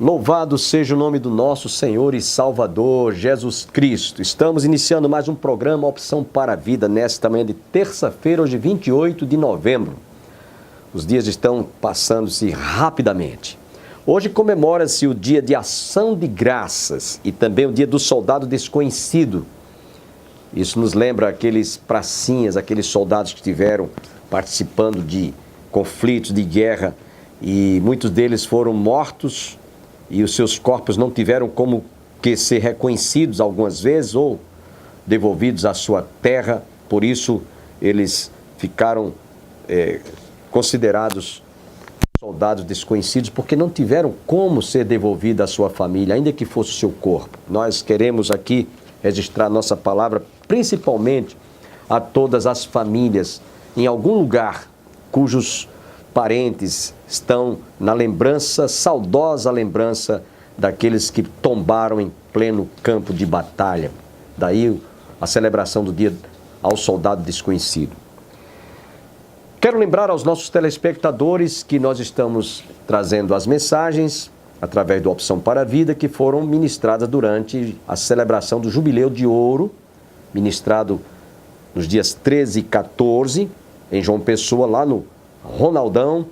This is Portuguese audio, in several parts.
Louvado seja o nome do nosso Senhor e Salvador, Jesus Cristo. Estamos iniciando mais um programa Opção para a Vida, nesta manhã de terça-feira, hoje 28 de novembro. Os dias estão passando-se rapidamente. Hoje comemora-se o dia de ação de graças e também o dia do soldado desconhecido. Isso nos lembra aqueles pracinhas, aqueles soldados que estiveram participando de conflitos, de guerra, e muitos deles foram mortos e os seus corpos não tiveram como que ser reconhecidos algumas vezes ou devolvidos à sua terra. Por isso eles ficaram considerados soldados desconhecidos, porque não tiveram como ser devolvido à sua família, ainda que fosse o seu corpo. Nós queremos aqui registrar nossa palavra principalmente a todas as famílias em algum lugar cujos parentes estão na lembrança, saudosa lembrança daqueles que tombaram em pleno campo de batalha. Daí a celebração do dia ao soldado desconhecido. Quero lembrar aos nossos telespectadores que nós estamos trazendo as mensagens através do Opção para a Vida que foram ministradas durante a celebração do Jubileu de Ouro, ministrado nos dias 13 e 14, em João Pessoa, lá no Ronaldão,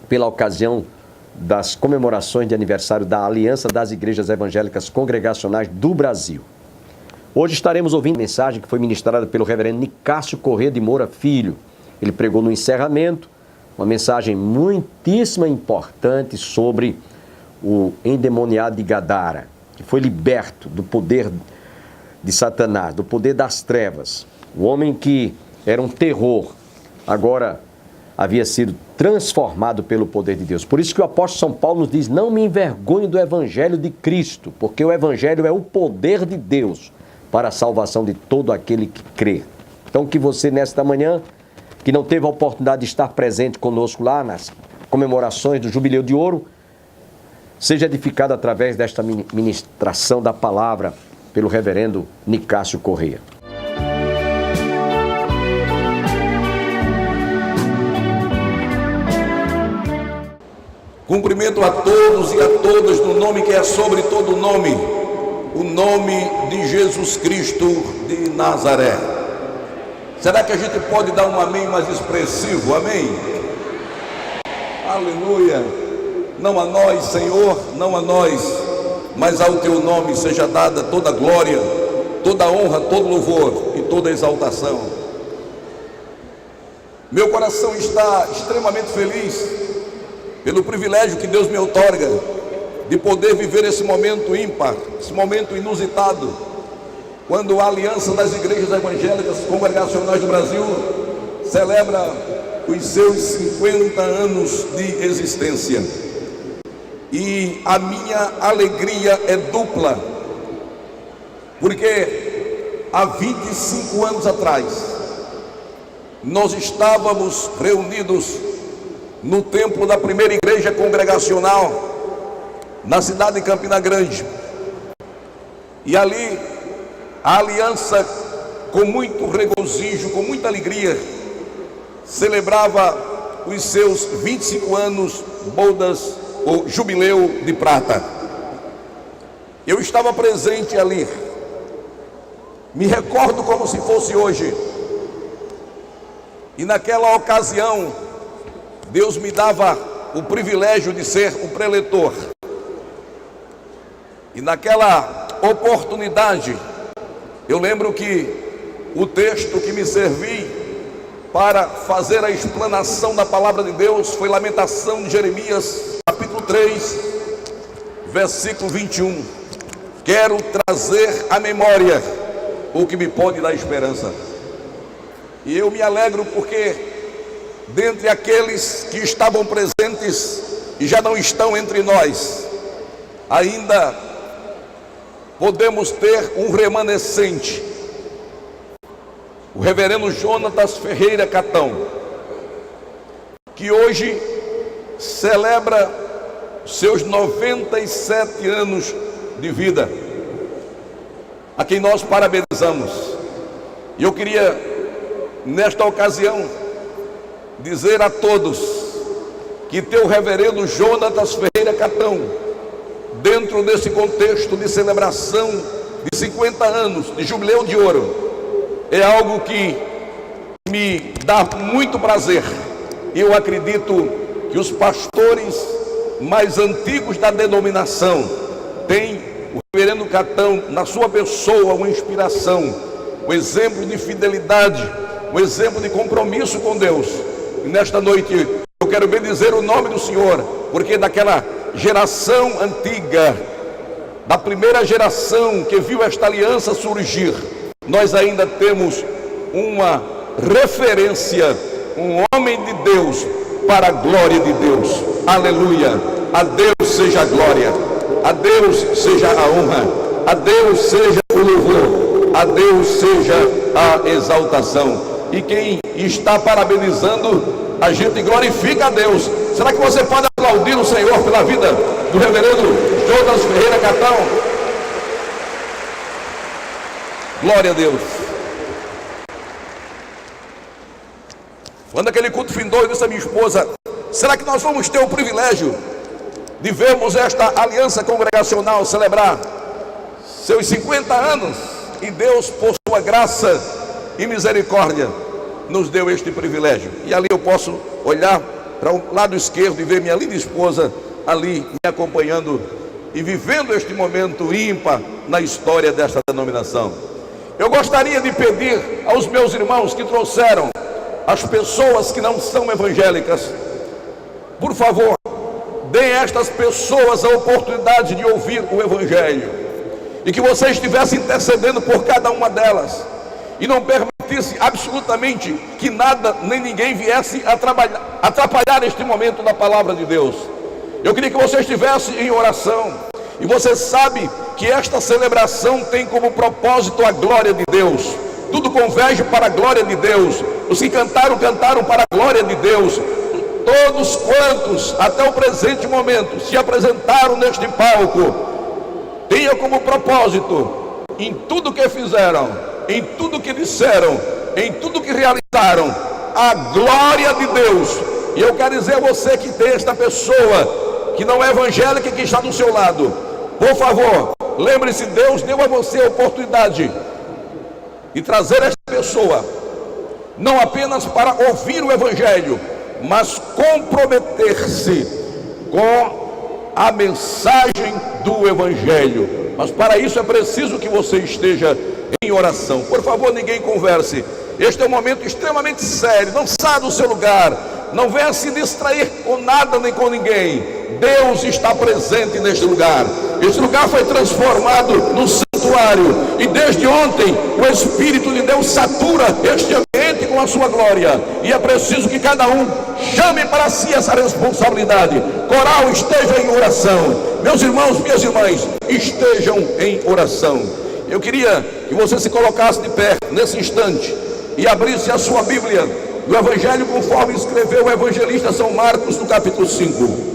pela ocasião das comemorações de aniversário da Aliança das Igrejas Evangélicas Congregacionais do Brasil. Hoje estaremos ouvindo a mensagem que foi ministrada pelo reverendo Nicásio Corrêa de Moura Filho. Ele pregou no encerramento uma mensagem muitíssima importante sobre o endemoniado de Gadara, que foi liberto do poder de Satanás, do poder das trevas. O homem que era um terror, agora havia sido transformado pelo poder de Deus. Por isso que o apóstolo São Paulo nos diz: não me envergonhe do evangelho de Cristo, porque o evangelho é o poder de Deus para a salvação de todo aquele que crê. Então que você nesta manhã, que não teve a oportunidade de estar presente conosco lá nas comemorações do Jubileu de Ouro, seja edificado através desta ministração da palavra pelo reverendo Nicásio Corrêa. Cumprimento a todos e a todas no nome que é sobre todo nome, o nome de Jesus Cristo de Nazaré. Será que a gente pode dar um amém mais expressivo? Amém? Aleluia! Não a nós, Senhor, não a nós, mas ao teu nome seja dada toda a glória, toda a honra, todo louvor e toda a exaltação. Meu coração está extremamente feliz pelo privilégio que Deus me outorga de poder viver esse momento ímpar, esse momento inusitado, quando a Aliança das Igrejas Evangélicas Congregacionais do Brasil celebra os seus 50 anos de existência. E a minha alegria é dupla, porque há 25 anos atrás nós estávamos reunidos no templo da primeira igreja congregacional na cidade de Campina Grande, e ali a aliança, com muito regozijo, com muita alegria, celebrava os seus 25 anos, bodas ou jubileu de prata. Eu estava presente ali, me recordo como se fosse hoje, e naquela ocasião Deus me dava o privilégio de ser o preletor, e naquela oportunidade eu lembro que o texto que me servi para fazer a explanação da palavra de Deus foi Lamentação de Jeremias, capítulo 3, versículo 21. Quero trazer à memória o que me pode dar esperança. E eu me alegro porque, dentre aqueles que estavam presentes e já não estão entre nós, ainda podemos ter um remanescente, o reverendo Jonatas Ferreira Catão, que hoje celebra seus 97 anos de vida, a quem nós parabenizamos. E eu queria, nesta ocasião, dizer a todos que teu reverendo Jonatas Ferreira Catão, dentro desse contexto de celebração de 50 anos de Jubileu de Ouro, é algo que me dá muito prazer. Eu acredito que os pastores mais antigos da denominação têm o reverendo Catão na sua pessoa uma inspiração, um exemplo de fidelidade, um exemplo de compromisso com Deus. E nesta noite eu quero bendizer o nome do Senhor, porque daquela geração antiga, da primeira geração que viu esta aliança surgir, nós ainda temos uma referência, um homem de Deus para a glória de Deus. Aleluia! A Deus seja a glória, a Deus seja a honra, a Deus seja o louvor, a Deus seja a exaltação. E quem está parabenizando, a gente glorifica a Deus. Será que você pode aplaudir o Senhor pela vida do reverendo Jonas Ferreira Catão? Glória a Deus. Quando aquele culto findou, eu disse à minha esposa: será que nós vamos ter o privilégio de vermos esta aliança congregacional celebrar seus 50 anos? E Deus, por sua graça e misericórdia, nos deu este privilégio. E ali eu posso olhar para o lado esquerdo e ver minha linda esposa ali me acompanhando e vivendo este momento ímpar na história desta denominação. Eu gostaria de pedir aos meus irmãos que trouxeram as pessoas que não são evangélicas, por favor, deem a estas pessoas a oportunidade de ouvir o Evangelho, e que você estivesse intercedendo por cada uma delas, e não permitisse absolutamente que nada nem ninguém viesse atrapalhar este momento da palavra de Deus. Eu queria que você estivesse em oração, e você sabe que esta celebração tem como propósito a glória de Deus. Tudo converge para a glória de Deus. Os que cantaram, cantaram para a glória de Deus. Todos quantos até o presente momento se apresentaram neste palco, tenham como propósito, em tudo que fizeram, em tudo que disseram, em tudo que realizaram, a glória de Deus. E eu quero dizer a você que tem esta pessoa que não é evangélica e que está do seu lado, por favor, lembre-se, Deus deu a você a oportunidade de trazer esta pessoa, não apenas para ouvir o Evangelho, mas comprometer-se com a mensagem do Evangelho. Mas para isso é preciso que você esteja em oração. Por favor, ninguém converse. Este é um momento extremamente sério. Não saia do seu lugar, não venha se distrair com nada nem com ninguém. Deus está presente neste lugar. Este lugar foi transformado no santuário, e desde ontem o Espírito de Deus satura este ambiente com a sua glória, e é preciso que cada um chame para si essa responsabilidade. Coral, esteja em oração. Meus irmãos, minhas irmãs, estejam em oração. Eu queria que você se colocasse de pé nesse instante e abrisse a sua Bíblia do Evangelho conforme escreveu o evangelista São Marcos, no capítulo 5.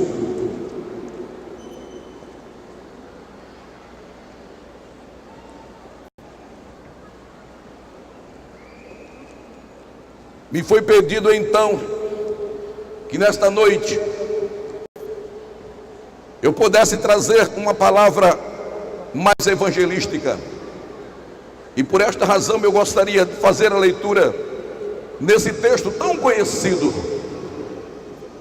Me foi pedido então que nesta noite eu pudesse trazer uma palavra mais evangelística, e por esta razão eu gostaria de fazer a leitura nesse texto tão conhecido,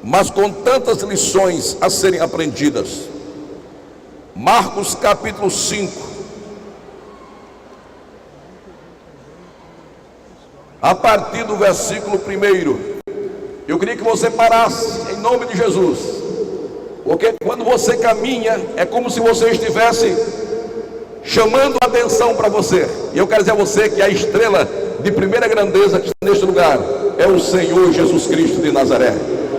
mas com tantas lições a serem aprendidas. Marcos capítulo 5, a partir do versículo 1. Eu queria que você parasse em nome de Jesus, porque quando você caminha é como se você estivesse chamando a atenção para você. E eu quero dizer a você que a estrela de primeira grandeza que está neste lugar é o Senhor Jesus Cristo de Nazaré.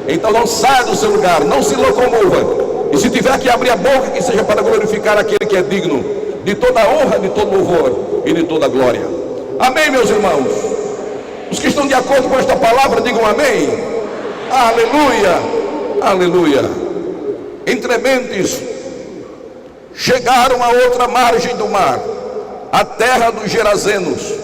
Então não saia do seu lugar, não se locomova, e se tiver que abrir a boca, que seja para glorificar aquele que é digno de toda a honra, de todo louvor e de toda a glória. Amém, meus irmãos? Os que estão de acordo com esta palavra, digam amém. Aleluia, aleluia. Entre mentes, chegaram a outra margem do mar, a terra dos Gerazenos,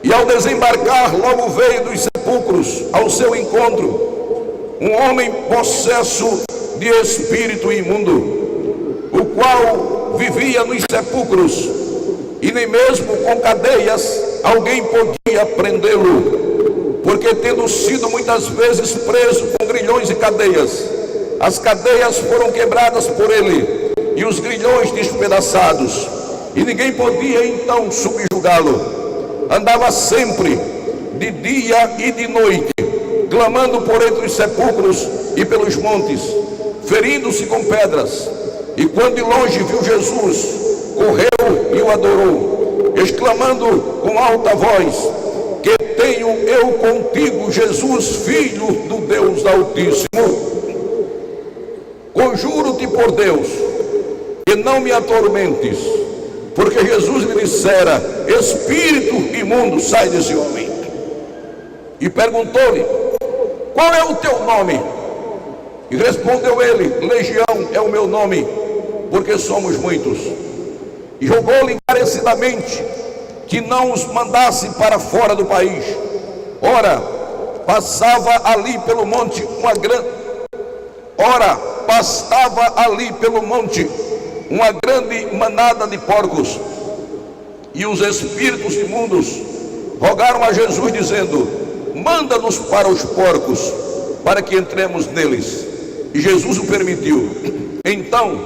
e ao desembarcar, logo veio dos sepulcros ao seu encontro um homem possesso de espírito imundo, o qual vivia nos sepulcros, e nem mesmo com cadeias alguém podia prendê-lo, porque tendo sido muitas vezes preso com grilhões e cadeias, as cadeias foram quebradas por ele e os grilhões despedaçados, e ninguém podia então subjugá-lo. Andava sempre de dia e de noite, clamando por entre os sepulcros e pelos montes, ferindo-se com pedras. E quando de longe viu Jesus, correu e o adorou, exclamando com alta voz: que tenho eu contigo, Jesus, Filho do Deus Altíssimo? Conjuro-te por Deus, que não me atormentes. Porque Jesus lhe dissera: espírito imundo, sai desse homem. E perguntou-lhe: qual é o teu nome? E respondeu ele: Legião é o meu nome, porque somos muitos. E rogou-lhe encarecidamente que não os mandasse para fora do país. Ora, pastava ali pelo monte uma grande manada de porcos. E os espíritos imundos rogaram a Jesus, dizendo: manda-nos para os porcos, para que entremos neles. E Jesus o permitiu. Então,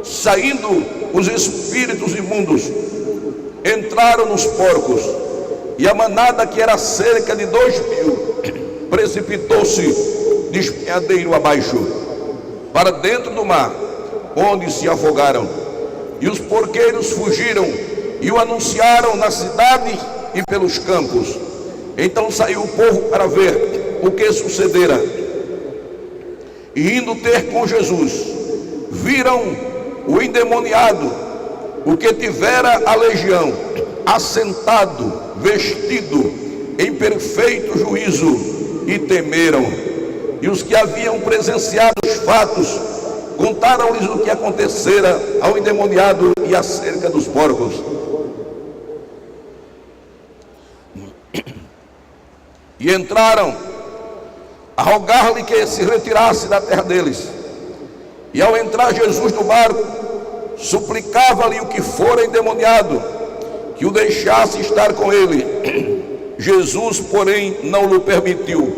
saindo os espíritos imundos, entraram nos porcos, e a manada, que era cerca de 2.000, precipitou-se de espinhadeiro abaixo, para dentro do mar, onde se afogaram. E os porqueiros fugiram e o anunciaram na cidade e pelos campos. Então saiu o povo para ver o que sucedera. E indo ter com Jesus, viram o endemoniado, o que tivera a legião, assentado, vestido em perfeito juízo, e temeram. E os que haviam presenciado os fatos contaram-lhes o que acontecera ao endemoniado e acerca dos porcos. E entraram a rogar-lhe que se retirasse da terra deles. E ao entrar Jesus no barco, suplicava-lhe o que fora endemoniado, que o deixasse estar com ele. Jesus, porém, não lhe permitiu,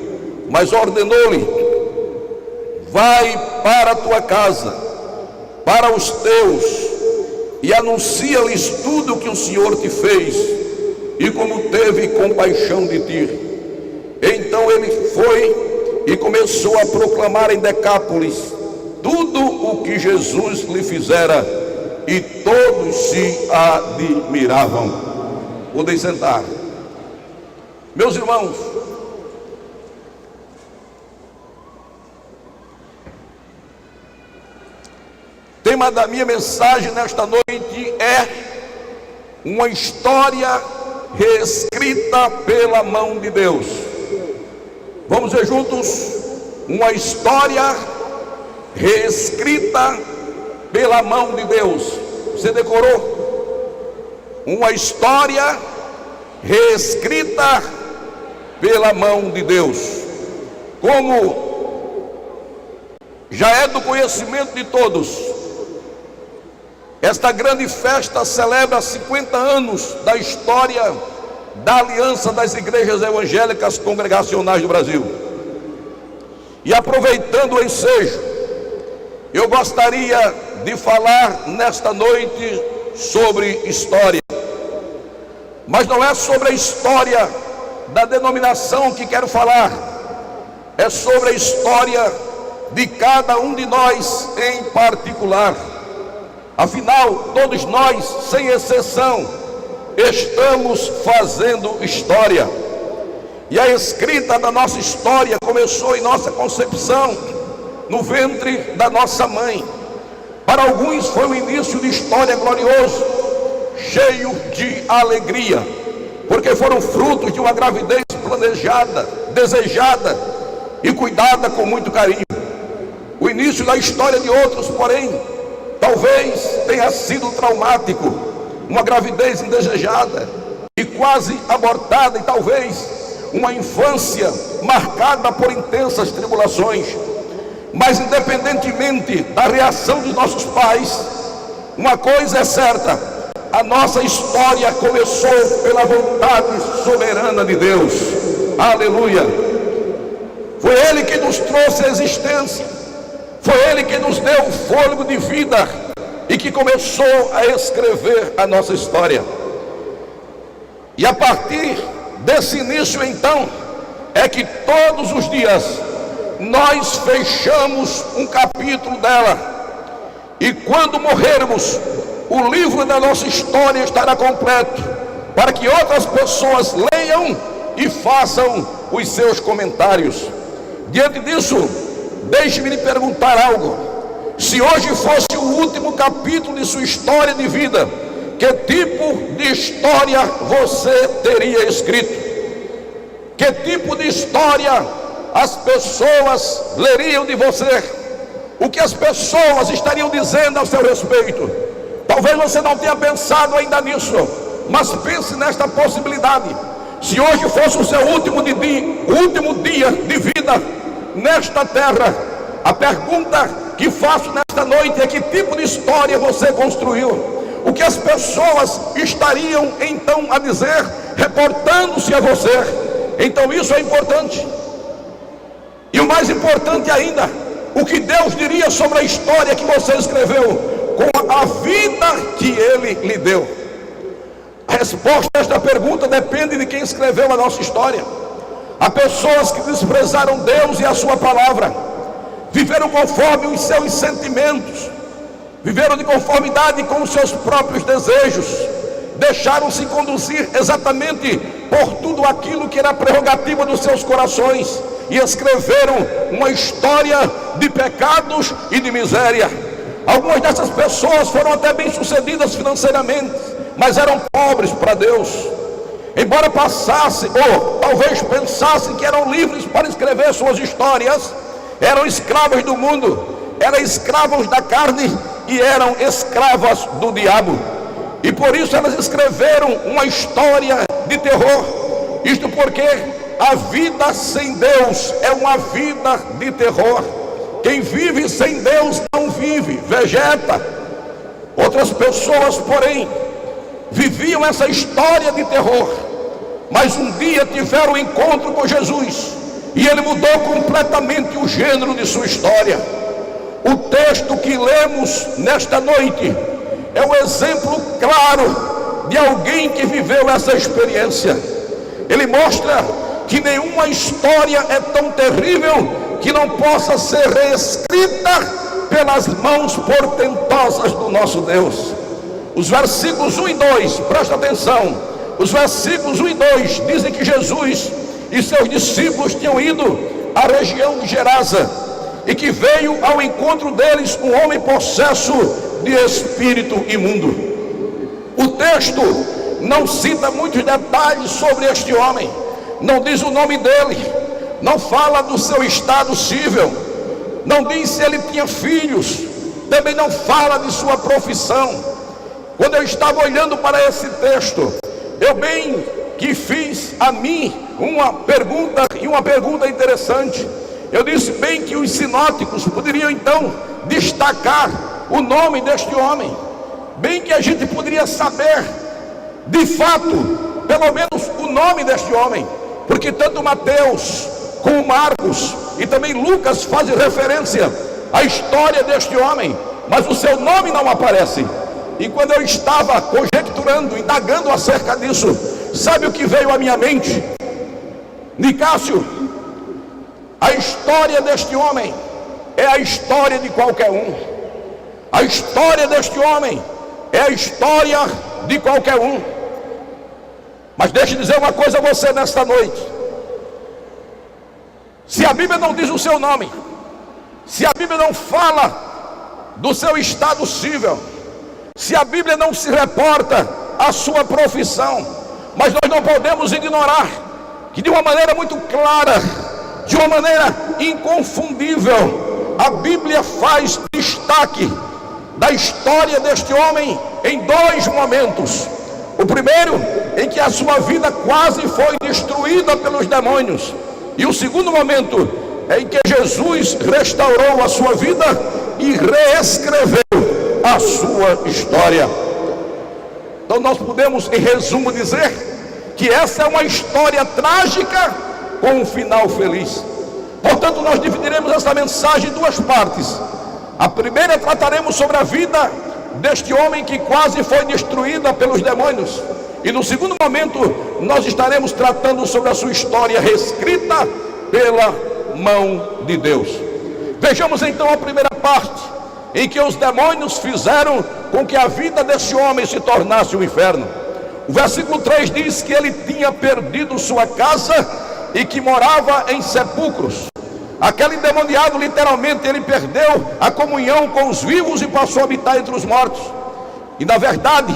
mas ordenou-lhe: vai para a tua casa, para os teus, e anuncia-lhes tudo o que o Senhor te fez, e como teve compaixão de ti. Então ele foi e começou a proclamar em Decápolis tudo o que Jesus lhe fizera, e todos se admiravam. Podem sentar. Meus irmãos, o tema da minha mensagem nesta noite é uma história reescrita pela mão de Deus. Vamos ver juntos? Uma história reescrita pela mão de Deus. Você decorou? Uma história reescrita pela mão de Deus. Como já é do conhecimento de todos, esta grande festa celebra 50 anos da história da Aliança das Igrejas Evangélicas Congregacionais do Brasil. E aproveitando o ensejo, eu gostaria de falar nesta noite sobre história. Mas não é sobre a história da denominação que quero falar, é sobre a história de cada um de nós em particular. Afinal, todos nós, sem exceção, estamos fazendo história. E a escrita da nossa história começou em nossa concepção, no ventre da nossa mãe. Para alguns foi um início de história glorioso, cheio de alegria, porque foram frutos de uma gravidez planejada, desejada e cuidada com muito carinho. O início da história de outros, porém, talvez tenha sido traumático, uma gravidez indesejada e quase abortada, e talvez uma infância marcada por intensas tribulações. Mas independentemente da reação dos nossos pais, uma coisa é certa: a nossa história começou pela vontade soberana de Deus. Aleluia! Foi Ele que nos trouxe a existência, foi Ele que nos deu o fôlego de vida e que começou a escrever a nossa história. E a partir desse início, então, é que todos os dias nós fechamos um capítulo dela. E quando morrermos, o livro da nossa história estará completo, para que outras pessoas leiam e façam os seus comentários. Diante disso, deixe-me lhe perguntar algo: se hoje fosse o último capítulo de sua história de vida, que tipo de história você teria escrito? Que tipo de história as pessoas leriam de você? O que as pessoas estariam dizendo ao seu respeito? Talvez você não tenha pensado ainda nisso, mas pense nesta possibilidade. Se hoje fosse o seu último dia de vida nesta terra, a pergunta que faço nesta noite é: que tipo de história você construiu? O que as pessoas estariam então a dizer, reportando-se a você? Então isso é importante. E o mais importante ainda, o que Deus diria sobre a história que você escreveu com a vida que Ele lhe deu? A resposta a esta pergunta depende de quem escreveu a nossa história. Há pessoas que desprezaram Deus e a sua palavra, viveram conforme os seus sentimentos, viveram de conformidade com os seus próprios desejos, deixaram-se conduzir exatamente por tudo aquilo que era prerrogativa dos seus corações, e escreveram uma história de pecados e de miséria. Algumas dessas pessoas foram até bem sucedidas financeiramente, mas eram pobres para Deus. Embora passassem, ou talvez pensassem que eram livres para escrever suas histórias, eram escravos do mundo, eram escravos da carne e eram escravas do diabo. E por isso elas escreveram uma história de terror. Isto porque a vida sem Deus é uma vida de terror. Quem vive sem Deus não vive, vegeta. Outras pessoas, porém, viviam essa história de terror, mas um dia tiveram um encontro com Jesus, e Ele mudou completamente o gênero de sua história. O texto que lemos nesta noite é um exemplo claro de alguém que viveu essa experiência. Ele mostra que nenhuma história é tão terrível que não possa ser reescrita pelas mãos portentosas do nosso Deus. Os versículos 1 e 2, presta atenção, os versículos 1 e 2 dizem que Jesus e seus discípulos tinham ido à região de Gerasa, e que veio ao encontro deles um homem possesso de espírito imundo. O texto não cita muitos detalhes sobre este homem, não diz o nome dele, não fala do seu estado civil, não diz se ele tinha filhos, também não fala de sua profissão. Quando eu estava olhando para esse texto, eu bem que fiz a mim uma pergunta interessante. Eu disse bem que os sinóticos poderiam então destacar o nome deste homem, bem que a gente poderia saber de fato, pelo menos o nome deste homem, porque tanto Mateus como Marcos e também Lucas fazem referência à história deste homem, mas o seu nome não aparece. E quando eu estava conjecturando, indagando acerca disso, sabe o que veio à minha mente? Nicásio, a história deste homem é a história de qualquer um. A história deste homem é a história de qualquer um. Mas deixe eu dizer uma coisa a você nesta noite. Se a Bíblia não diz o seu nome, se a Bíblia não fala do seu estado civil, se a Bíblia não se reporta à sua profissão, mas nós não podemos ignorar que de uma maneira muito clara, de uma maneira inconfundível, a Bíblia faz destaque da história deste homem em dois momentos. O primeiro, em que a sua vida quase foi destruída pelos demônios, e o segundo momento, em que Jesus restaurou a sua vida e reescreveu a sua história. Então nós podemos, em resumo, dizer que essa é uma história trágica com um final feliz. Portanto, nós dividiremos essa mensagem em duas partes. A primeira, trataremos sobre a vida deste homem que quase foi destruída pelos demônios. E no segundo momento, nós estaremos tratando sobre a sua história reescrita pela mão de Deus. Vejamos então a primeira parte, em que os demônios fizeram com que a vida desse homem se tornasse um inferno. O versículo 3 diz que ele tinha perdido sua casa e que morava em sepulcros. Aquele endemoniado, literalmente, ele perdeu a comunhão com os vivos e passou a habitar entre os mortos. E na verdade,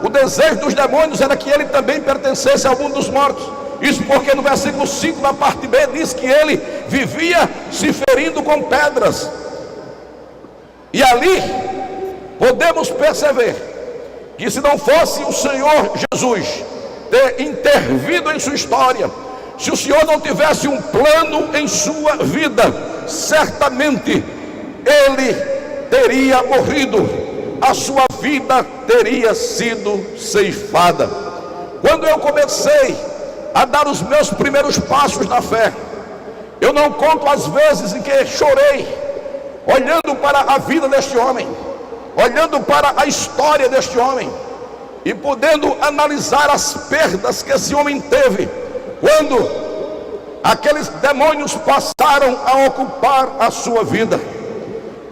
o desejo dos demônios era que ele também pertencesse ao mundo dos mortos. Isso porque no versículo 5, na parte B, diz que ele vivia se ferindo com pedras. E ali podemos perceber que se não fosse o Senhor Jesus ter intervido em sua história, se o Senhor não tivesse um plano em sua vida, certamente ele teria morrido, a sua vida teria sido ceifada. Quando eu comecei a dar os meus primeiros passos na fé, eu não conto as vezes em que chorei, olhando para a vida deste homem, olhando para a história deste homem, e podendo analisar as perdas que esse homem teve, quando aqueles demônios passaram a ocupar a sua vida.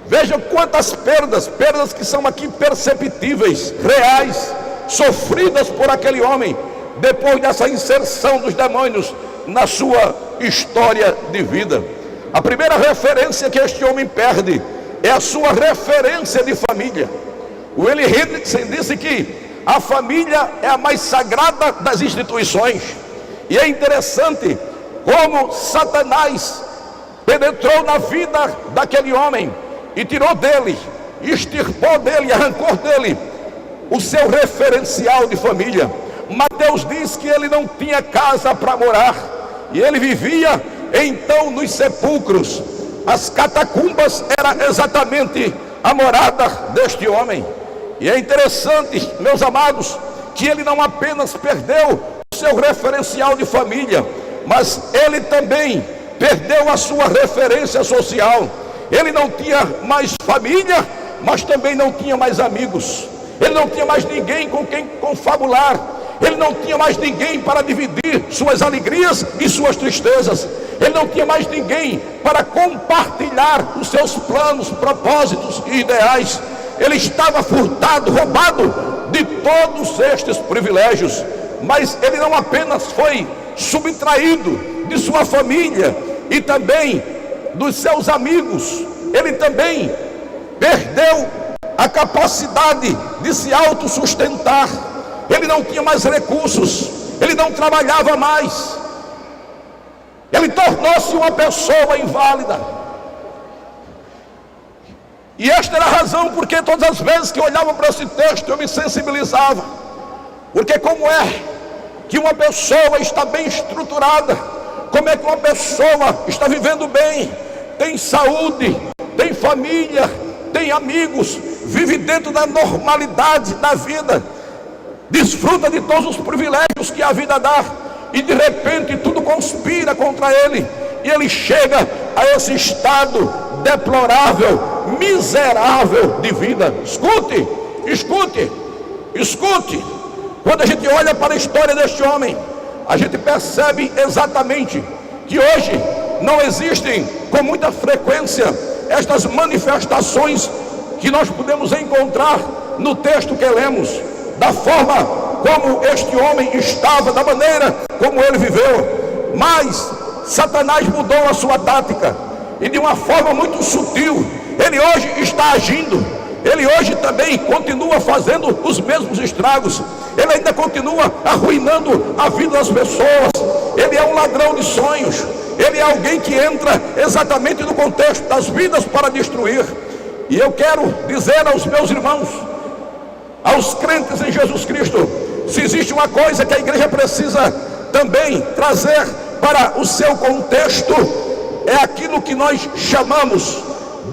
Veja quantas perdas que são aqui perceptíveis, reais, sofridas por aquele homem, depois dessa inserção dos demônios na sua história de vida. A primeira referência que este homem perde é a sua referência de família. O Willie Hendrickson disse que a família é a mais sagrada das instituições. E é interessante como Satanás penetrou na vida daquele homem e tirou dele, extirpou dele, arrancou dele o seu referencial de família. Mateus diz que ele não tinha casa para morar e ele vivia então nos sepulcros. As catacumbas era exatamente a morada deste homem. E é interessante, meus amados, que ele não apenas perdeu o seu referencial de família, mas ele também perdeu a sua referência social. Ele não tinha mais família, mas também não tinha mais amigos. Ele não tinha mais ninguém com quem confabular. Ele não tinha mais ninguém para dividir suas alegrias e suas tristezas. Ele não tinha mais ninguém para compartilhar os seus planos, propósitos e ideais. Ele estava furtado, roubado de todos estes privilégios. Mas ele não apenas foi subtraído de sua família e também dos seus amigos, ele também perdeu a capacidade de se autossustentar. Ele não tinha mais recursos, ele não trabalhava mais, ele tornou-se uma pessoa inválida. E esta era a razão porque todas as vezes que eu olhava para esse texto eu me sensibilizava, porque como é que uma pessoa está bem estruturada, como é que uma pessoa está vivendo bem, tem saúde, tem família, tem amigos, vive dentro da normalidade da vida, desfruta de todos os privilégios que a vida dá, e de repente tudo conspira contra ele, e ele chega a esse estado deplorável, miserável de vida. Escute, escute, escute. Quando a gente olha para a história deste homem, a gente percebe exatamente que hoje não existem com muita frequência estas manifestações que nós podemos encontrar no texto que lemos, da forma como este homem estava, da maneira como ele viveu. Mas Satanás mudou a sua tática, e de uma forma muito sutil, ele hoje está agindo. Ele hoje também continua fazendo os mesmos estragos. Ele ainda continua arruinando a vida das pessoas. Ele é um ladrão de sonhos. Ele é alguém que entra exatamente no contexto das vidas para destruir. E eu quero dizer aos meus irmãos, aos crentes em Jesus Cristo, se existe uma coisa que a igreja precisa também trazer para o seu contexto, é aquilo que nós chamamos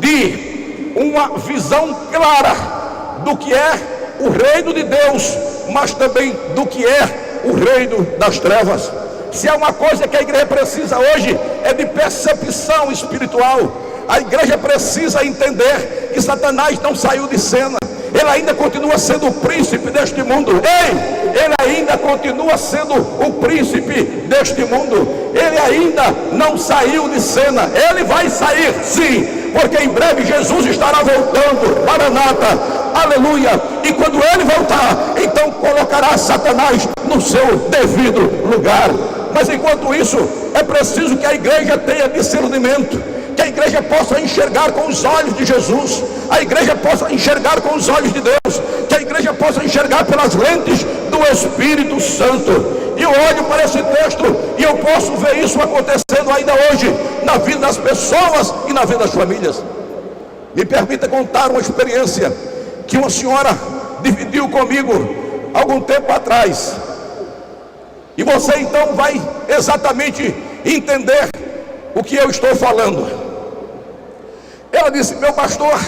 de uma visão clara do que é o reino de Deus, mas também do que é o reino das trevas. Se há uma coisa que a igreja precisa hoje, é de percepção espiritual. A igreja precisa entender que Satanás não saiu de cena. Ele ainda continua sendo o príncipe deste mundo. Ele ainda continua sendo o príncipe deste mundo. Ele ainda não saiu de cena. Ele vai sair, sim, porque em breve Jesus estará voltando. Maranata, aleluia. E quando ele voltar, então colocará Satanás no seu devido lugar. Mas enquanto isso, é preciso que a igreja tenha discernimento, que a igreja possa enxergar com os olhos de Jesus, a igreja possa enxergar com os olhos de Deus, que a igreja possa enxergar pelas lentes do Espírito Santo. E eu olho para esse texto e eu posso ver isso acontecendo ainda hoje na vida das pessoas e na vida das famílias. Me permita contar uma experiência que uma senhora dividiu comigo algum tempo atrás, e você então vai exatamente entender o que eu estou falando. Ela disse: meu pastor,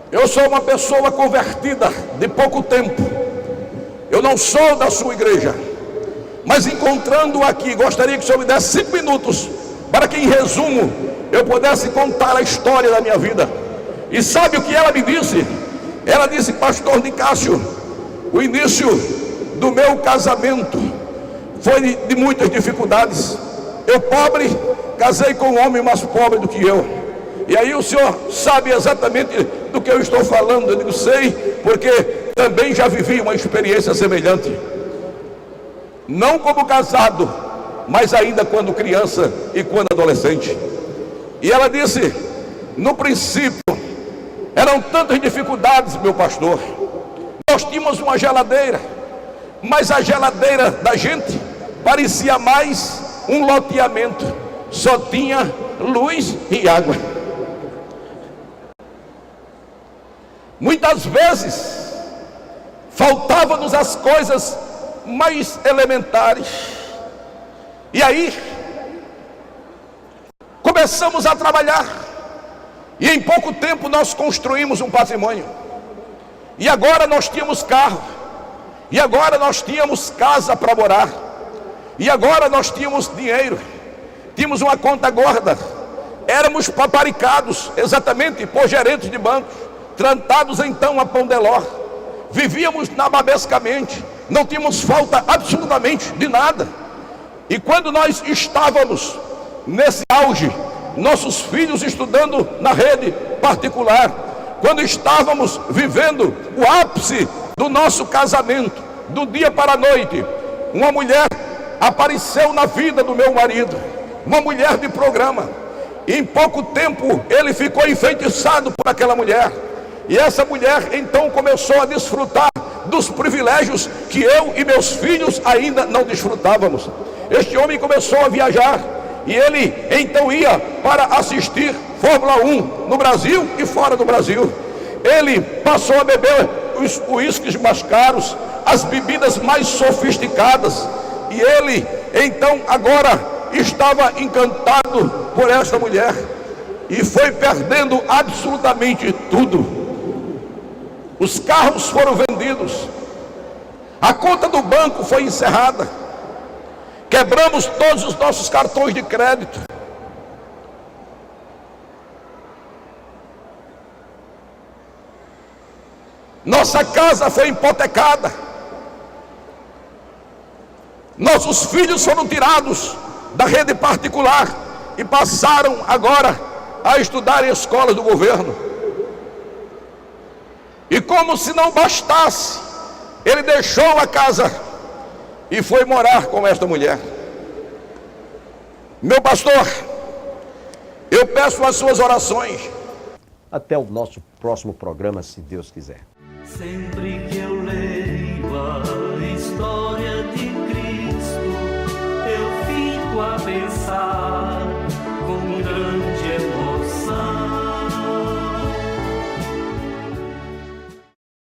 eu sou uma pessoa convertida de pouco tempo, eu não sou da sua igreja, mas encontrando aqui, gostaria que o senhor me desse 5 minutos para que em resumo eu pudesse contar a história da minha vida. E sabe o que ela me disse? Ela disse: pastor Nicásio, o início do meu casamento foi de muitas dificuldades. Eu pobre, casei com um homem mais pobre do que eu. E aí o senhor sabe exatamente do que eu estou falando. Eu digo: sei, porque também já vivi uma experiência semelhante. Não como casado, mas ainda quando criança e quando adolescente. E ela disse: no princípio eram tantas dificuldades, meu pastor. Nós tínhamos uma geladeira, mas a geladeira da gente parecia mais um loteamento, só tinha luz e água. Muitas vezes faltavam-nos as coisas mais elementares. E aí começamos a trabalhar, e em pouco tempo nós construímos um patrimônio. E agora nós tínhamos carro, e agora nós tínhamos casa para morar, e agora nós tínhamos dinheiro, tínhamos uma conta gorda, éramos paparicados exatamente por gerentes de bancos, tratados então a pão de ló, vivíamos nababescamente, não tínhamos falta absolutamente de nada. E quando nós estávamos nesse auge, nossos filhos estudando na rede particular, quando estávamos vivendo o ápice do nosso casamento, do dia para a noite, uma mulher apareceu na vida do meu marido, uma mulher de programa. E em pouco tempo ele ficou enfeitiçado por aquela mulher, e essa mulher então começou a desfrutar dos privilégios que eu e meus filhos ainda não desfrutávamos. Este homem começou a viajar, e ele então ia para assistir Fórmula 1 no Brasil e fora do Brasil. Ele passou a beber os uísques mais caros, as bebidas mais sofisticadas, e ele então agora estava encantado por esta mulher, e foi perdendo absolutamente tudo. Os carros foram vendidos, a conta do banco foi encerrada, quebramos todos os nossos cartões de crédito. Nossa casa foi hipotecada, nossos filhos foram tirados da rede particular e passaram agora a estudar em escolas do governo. E como se não bastasse, ele deixou a casa e foi morar com esta mulher. Meu pastor, eu peço as suas orações. Até o nosso próximo programa, se Deus quiser. Sempre